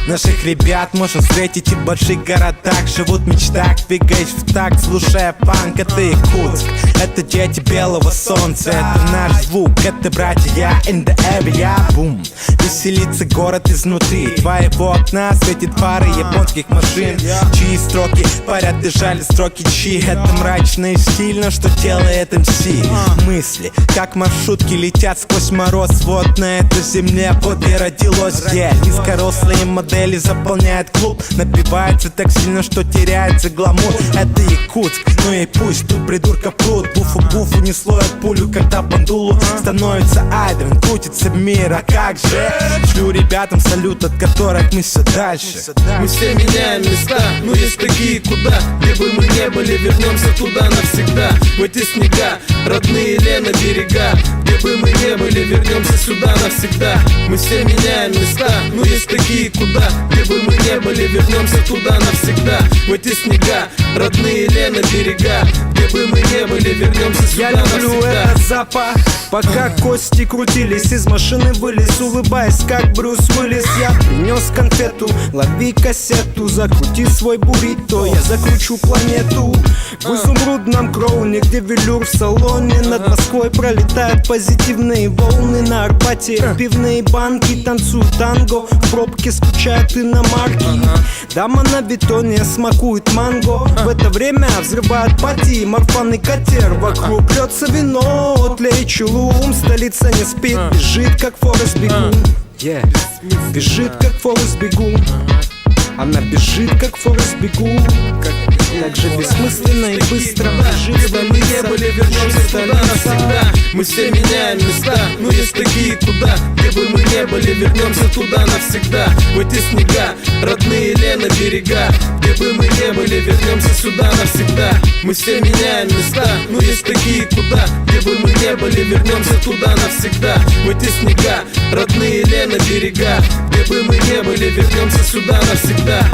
Наших ребят можно встретить и в больших городах. Живут в мечтах, двигаясь в такт, слушая панк. Это Якутск, это дети белого солнца. Это наш звук, это братья in the area. Бум, веселится город изнутри. Твоего окна светит фары японских машин, чьи строки парят, дышали строки чьи. Это мрачно и стильно, что делает МС. Мысли, как маршрутки, летят сквозь мороз. Вот на этой земле подле родилось, где низкорослые модели заполняют клуб. Напивается так сильно, что теряется гламур. Это Якутск, ну и пусть тут придурков пруд. Буфу-буфу несло от пулю, когда бандулу становится айдром, крутится мир, а как же. Шлю ребятам салют, от которых мы все дальше. Мы все меняем места, но есть такие, куда. Где бы мы не были, вернемся туда навсегда. В эти снега, родные Лена берега. Где бы мы не были, вернемся сюда навсегда. Мы все меняем места, но есть такие, куда. Где бы мы не были, вернемся туда навсегда. В эти снега, родные Лена берега. Где бы мы не были, вернемся сюда навсегда. Я люблю этот запах, пока кости крутились. Из машины вылез, улыбаясь, как Брюс Уиллис. Я принес конфету, лови кассету, закрути свой буррито, я закручу планету. В изумрудном кроуне, где велюр в салоне. Над Москвой пролетают позитивные волны. На Арбате пивные банки танцуют танго. В пробке скучают иномарки. Дама на бетоне смакует манго. В это время взрывают пати, морфанный катер. Вокруг льется вино, тлеет чулум. Столица не спит, бежит как Форест Бегун. Бежит как Форест Бегун. Она бежит как Форест Бегун. Так же бессмысленно и быстро бежит. Где бы мы не были, вернемся туда навсегда. Мы все меняем места, но есть такие, куда. Где бы мы не были, вернемся туда навсегда. В эти снега, родные Лена берега. Где бы мы не были, вернемся сюда навсегда. Мы все меняем места, но есть такие, куда. Где бы мы не были, вернемся туда навсегда. В эти снега, родные Лена берега. Где бы мы не были, вернемся сюда навсегда.